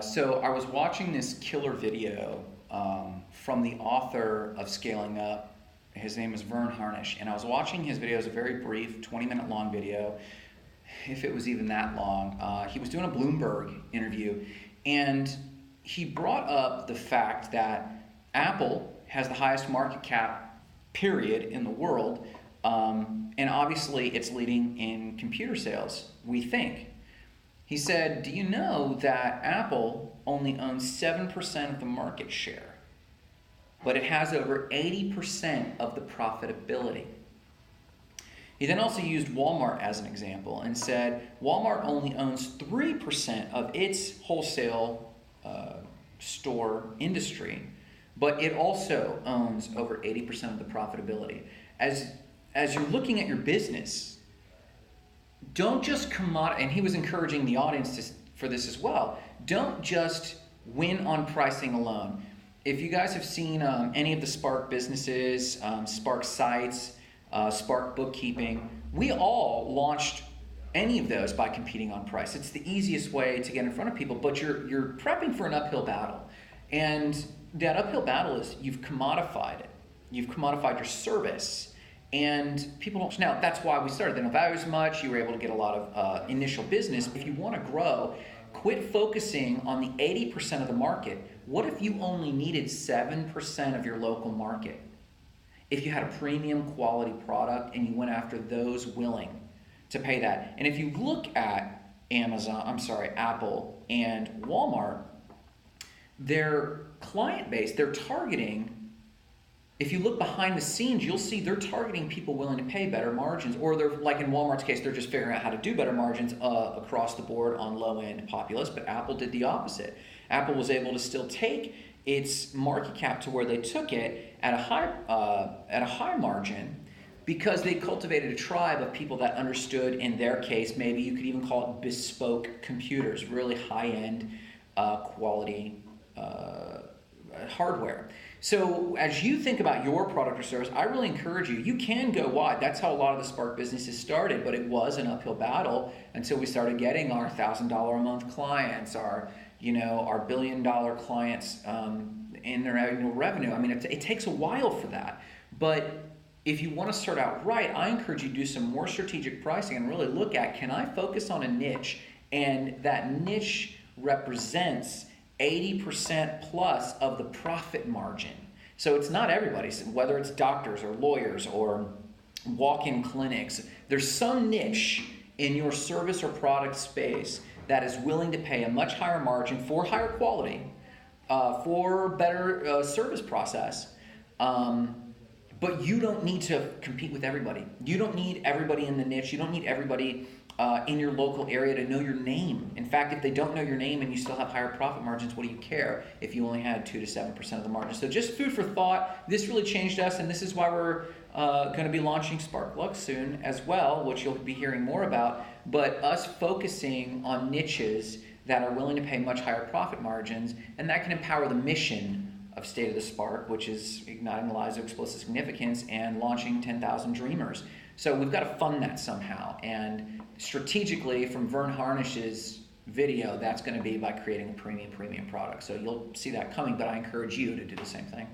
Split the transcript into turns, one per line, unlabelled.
So I was watching this killer video from the author of Scaling Up. His name is Vern Harnish, and I was watching his video. It was a very brief, 20-minute long video, if it was even that long. He was doing a Bloomberg interview, and he brought up the fact that Apple has the highest market cap, period, in the world, and obviously it's leading in computer sales, we think. He said, do you know that Apple only owns 7% of the market share, but it has over 80% of the profitability? He then also used Walmart as an example and said Walmart only owns 3% of its wholesale store industry, but it also owns over 80% of the profitability. As you're looking at your business, don't just and he was encouraging the audience for this as well, don't just win on pricing alone. If you guys have seen any of the Spark businesses, Spark sites, Spark bookkeeping, we all launched any of those by competing on price. It's the easiest way to get in front of people, but you're prepping for an uphill battle. And that uphill battle is you've commodified it. You've commodified your service. And people don't, now that's why we started. They don't value as much. You were able to get a lot of initial business. If you want to grow, quit focusing on the 80% of the market. What if you only needed 7% of your local market? If you had a premium quality product and you went after those willing to pay that. And if you look at Apple and Walmart, their client base, they're targeting, if you look behind the scenes, you'll see they're targeting people willing to pay better margins, or they're, like in Walmart's case, they're just figuring out how to do better margins across the board on low-end populace, but Apple did the opposite. Apple was able to still take its market cap to where they took it at a high margin because they cultivated a tribe of people that understood, in their case, maybe you could even call it bespoke computers, really high-end quality hardware. So as you think about your product or service, I really encourage you, you can go wide. That's how a lot of the Spark businesses started, but it was an uphill battle until we started getting our $1,000 a month clients, our $1 billion clients in their annual revenue. I mean, it takes a while for that. But if you want to start out right, I encourage you to do some more strategic pricing and really look at, can I focus on a niche? And that niche represents 80% plus of the profit margin. So it's not everybody, whether it's doctors or lawyers or walk-in clinics. There's some niche in your service or product space that is willing to pay a much higher margin for higher quality, for better service process. But you don't need to compete with everybody. You don't need everybody in the niche. You don't need everybody in your local area to know your name. In fact, if they don't know your name and you still have higher profit margins, what do you care if you only had 2 to 7% of the margin? So just food for thought. This really changed us, and this is why we're going to be launching Spark Lux soon as well, which you'll be hearing more about. But us focusing on niches that are willing to pay much higher profit margins, and that can empower the mission of State of the Spark, which is igniting the lives of explosive significance and launching 10,000 dreamers. So we've got to fund that somehow. And strategically, from Vern Harnish's video, that's going to be by creating a premium product. So you'll see that coming, but I encourage you to do the same thing.